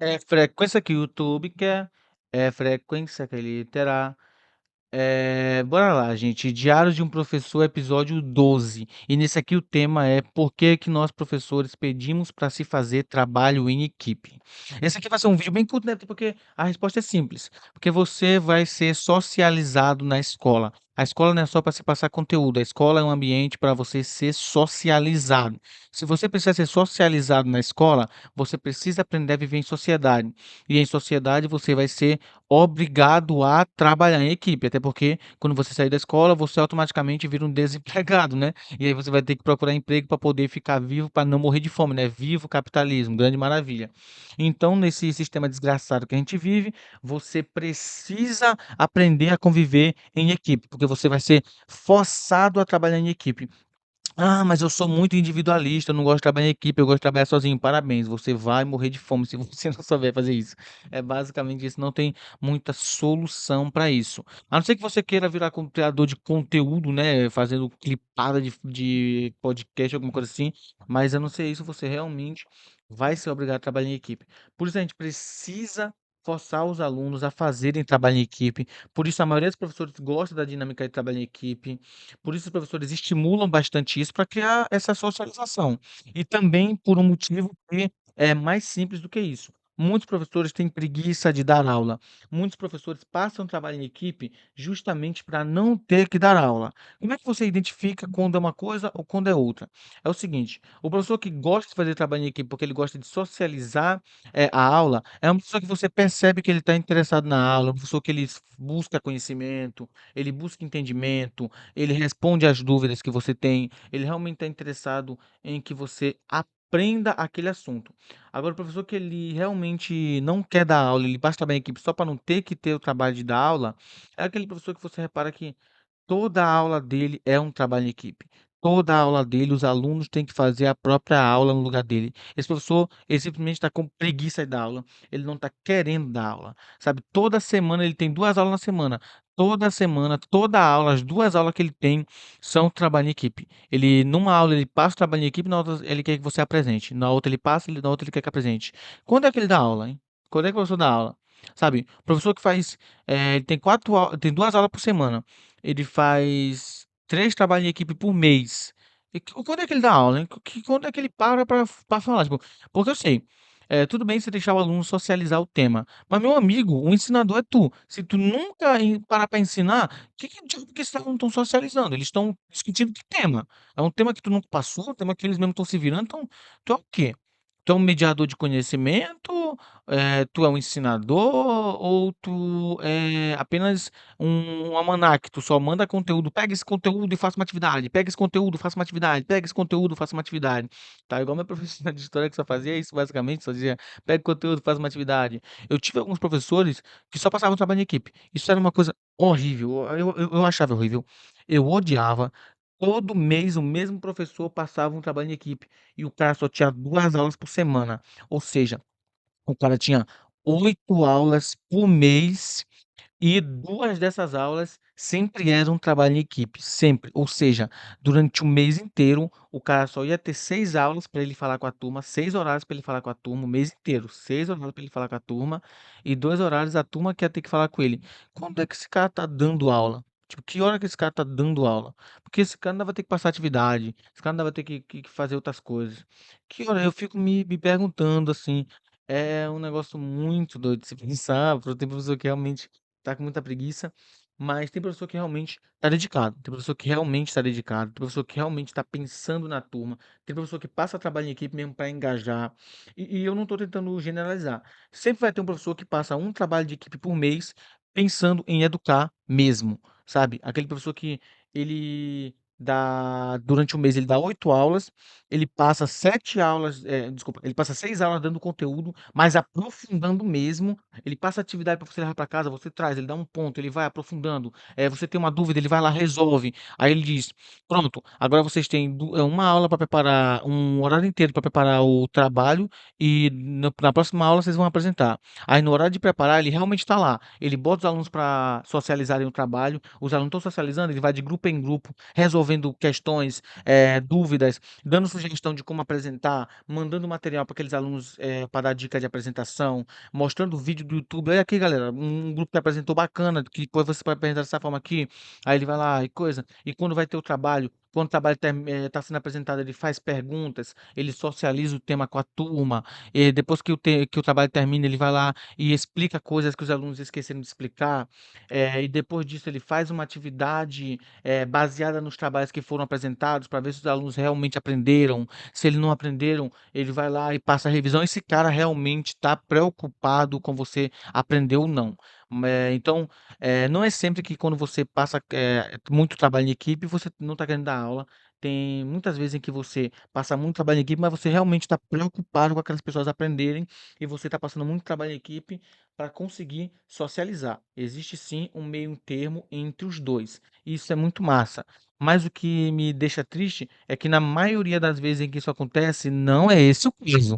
É frequência que o YouTube quer, é frequência que ele terá. Bora lá, gente. Diário de um Professor, episódio 12. E nesse aqui o tema é por que que nós, professores, pedimos para se fazer trabalho em equipe. Esse aqui vai ser um vídeo bem curto, né? Porque a resposta é simples. Porque você vai ser socializado na escola. A escola não é só para se passar conteúdo, a escola é um ambiente para você ser socializado. Se você precisa ser socializado na escola, você precisa aprender a viver em sociedade. E em sociedade você vai ser obrigado a trabalhar em equipe, até porque quando você sair da escola, você automaticamente vira um desempregado, né? E aí você vai ter que procurar emprego para poder ficar vivo, para não morrer de fome, né? Viva o capitalismo, grande maravilha. Então, nesse sistema desgraçado que a gente vive, você precisa aprender a conviver em equipe, porque você vai ser forçado a trabalhar em equipe. Ah, mas eu sou muito individualista, eu não gosto de trabalhar em equipe, eu gosto de trabalhar sozinho. Parabéns, você vai morrer de fome se você não souber fazer isso. É basicamente isso, não tem muita solução para isso. A não ser que você queira virar criador de conteúdo, né, fazendo clipada de podcast, alguma coisa assim, mas a não ser isso, você realmente vai ser obrigado a trabalhar em equipe. Por isso a gente precisa forçar os alunos a fazerem trabalho em equipe. Por isso a maioria dos professores gosta da dinâmica de trabalho em equipe. Por isso os professores estimulam bastante isso para criar essa socialização. E também por um motivo que é mais simples do que isso. Muitos professores têm preguiça de dar aula. Muitos professores passam trabalho em equipe justamente para não ter que dar aula. Como é que você identifica quando é uma coisa ou quando é outra? É o seguinte: o professor que gosta de fazer trabalho em equipe porque ele gosta de socializar a aula, é uma pessoa que você percebe que ele está interessado na aula, um professor que ele busca conhecimento, ele busca entendimento, ele responde às dúvidas que você tem, ele realmente está interessado em que você aprenda aquele assunto. Agora, o professor que ele realmente não quer dar aula, ele basta trabalhar em equipe só para não ter que ter o trabalho de dar aula, é aquele professor que você repara que toda a aula dele é um trabalho em equipe. Toda a aula dele, os alunos têm que fazer a própria aula no lugar dele. Esse professor, ele simplesmente está com preguiça de dar aula. Ele não está querendo dar aula. Sabe? Toda semana ele tem 2 aulas na semana. Toda semana, toda aula, as 2 aulas que ele tem são trabalho em equipe. Ele, numa aula, ele passa o trabalho em equipe, na outra ele quer que você apresente. Na outra ele passa, na outra ele quer que apresente. Quando é que ele dá aula, hein? Quando é que o professor dá aula? Sabe? O professor que faz, ele tem tem 2 aulas por semana. Ele faz 3 trabalhos em equipe por mês. E quando é que ele dá aula, hein? Quando é que ele para pra falar? Tipo, porque eu sei, tudo bem você deixar o aluno socializar o tema, mas, meu amigo, o ensinador é tu. Se tu nunca parar para ensinar, que diabo que esses alunos estão socializando? Eles estão discutindo que tema? É um tema que tu nunca passou, um tema que eles mesmos estão se virando, então tu é o quê? Tu é um mediador de conhecimento, tu é um ensinador ou tu é apenas um almanaque, tu só manda conteúdo, pega esse conteúdo e faça uma atividade, pega esse conteúdo, faça uma atividade, pega esse conteúdo, faça uma atividade. Tá igual minha professora de história que só fazia isso basicamente, só dizia: "Pega o conteúdo, faz uma atividade". Eu tive alguns professores que só passavam trabalho em equipe. Isso era uma coisa horrível, eu achava horrível, eu odiava. Todo mês o mesmo professor passava um trabalho em equipe e o cara só tinha 2 aulas por semana, ou seja, o cara tinha 8 aulas por mês e 2 dessas aulas sempre eram trabalho em equipe, sempre. Ou seja, durante o mês inteiro, o cara só ia ter 6 aulas para ele falar com a turma, 6 horários para ele falar com a turma, o mês inteiro, 6 horários para ele falar com a turma e 2 horários a turma que ia ter que falar com ele. Quando é que esse cara tá dando aula? Tipo, que hora que esse cara tá dando aula? Porque esse cara ainda vai ter que passar atividade, esse cara ainda vai ter que fazer outras coisas. Que hora? Eu fico me perguntando assim, é um negócio muito doido de se pensar, tem professor que realmente tá com muita preguiça, mas tem professor que realmente tá dedicado, tem professor que realmente tá dedicado, tem professor que realmente tá pensando na turma, tem professor que passa trabalho em equipe mesmo para engajar, e eu não tô tentando generalizar. Sempre vai ter um professor que passa um trabalho de equipe por mês pensando em educar mesmo, sabe? Aquele professor que ele dá, durante o mês ele dá 8 aulas, ele passa 7 aulas, desculpa, ele passa 6 aulas dando conteúdo, mas aprofundando mesmo. Ele passa atividade para você levar para casa, você traz, ele dá um ponto, ele vai aprofundando. Você tem uma dúvida, ele vai lá, resolve. Aí ele diz: pronto, agora vocês têm uma aula para preparar, um horário inteiro para preparar o trabalho, e na próxima aula vocês vão apresentar. Aí no horário de preparar, ele realmente está lá. Ele bota os alunos para socializarem o trabalho, os alunos estão socializando, ele vai de grupo em grupo, resolvendo resolvendo questões, dúvidas, dando sugestão de como apresentar, mandando material para aqueles alunos, para dar dica de apresentação, mostrando vídeo do YouTube. Olha aqui, galera, um grupo que apresentou bacana, que depois você pode apresentar dessa forma aqui. Aí ele vai lá e coisa. E quando vai ter o trabalho, quando o trabalho está sendo apresentado, ele faz perguntas, ele socializa o tema com a turma. E depois que o trabalho termina, ele vai lá e explica coisas que os alunos esqueceram de explicar. E depois disso, ele faz uma atividade baseada nos trabalhos que foram apresentados para ver se os alunos realmente aprenderam. Se eles não aprenderam, ele vai lá e passa a revisão. Esse cara realmente está preocupado com você aprender ou não. Então, não é sempre que quando você passa muito trabalho em equipe, você não está querendo dar aula. Tem muitas vezes em que você passa muito trabalho em equipe, mas você realmente está preocupado com aquelas pessoas aprenderem e você está passando muito trabalho em equipe para conseguir socializar. Existe sim um meio termo entre os dois. E isso é muito massa. Mas o que me deixa triste é que na maioria das vezes em que isso acontece, não é esse o caso.